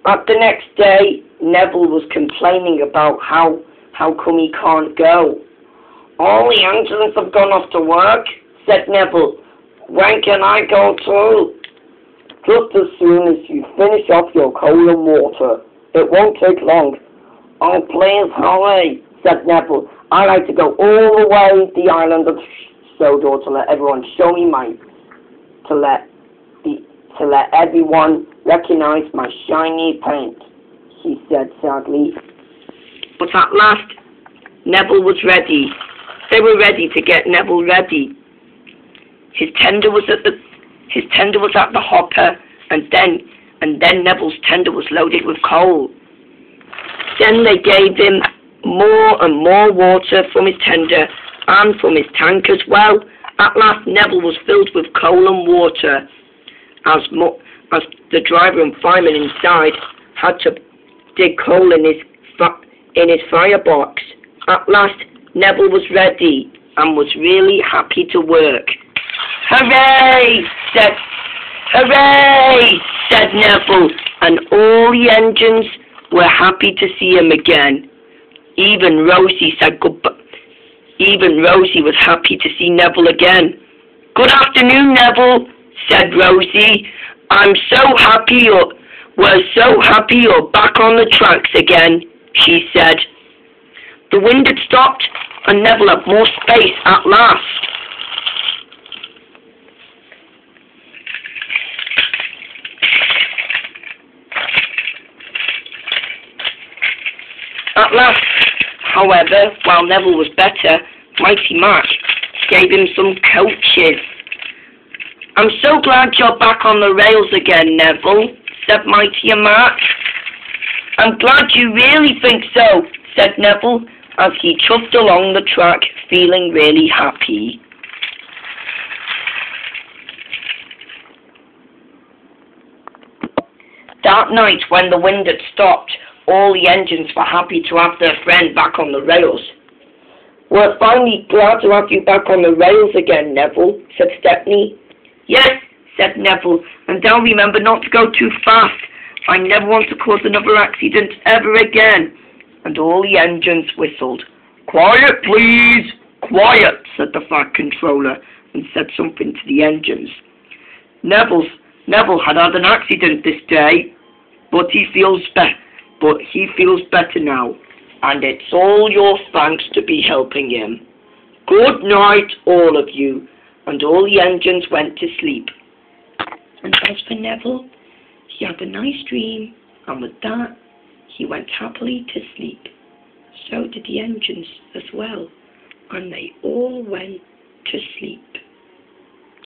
The next day, Neville was complaining about how come he can't go. All the engines have gone off to work, said Neville. When can I go too? Just as soon as you finish off your coal and water. It won't take long. Oh, please hurry, said Neville. I like to go all the way to the island of Sodor to let everyone show me to let everyone recognize my shiny paint, he said sadly. But at last, Neville was ready. They were ready to get Neville ready. His tender was at the hopper, and then Neville's tender was loaded with coal. Then they gave him more and more water from his tender and from his tank as well. At last, Neville was filled with coal and water, as the driver and fireman inside had to dig coal in his firebox. At last, Neville was ready and was really happy to work. Hooray! said Neville, and all the engines were happy to see him again. Even Rosie said goodbye. Even Rosie was happy to see Neville again. Good afternoon, Neville, said Rosie. We're so happy you're back on the tracks again, she said. The wind had stopped, and Neville had more space at last. At last, however, while Neville was better, Mighty Mac gave him some coaches. I'm so glad you're back on the rails again, Neville, said Mighty Mac. I'm glad you really think so, said Neville, as he chuffed along the track, feeling really happy. That night, when the wind had stopped, all the engines were happy to have their friend back on the rails. We're finally glad to have you back on the rails again, Neville, said Stepney. Yes, said Neville, and now remember not to go too fast. I never want to cause another accident ever again. And all the engines whistled. Quiet, please. Quiet, said the Fat Controller, and said something to the engines. Neville had an accident this day, but he feels better now, and it's all your thanks to be helping him. Good night, all of you. And all the engines went to sleep. And as for Neville, he had a nice dream, and with that, he went happily to sleep. So did the engines as well, and they all went to sleep.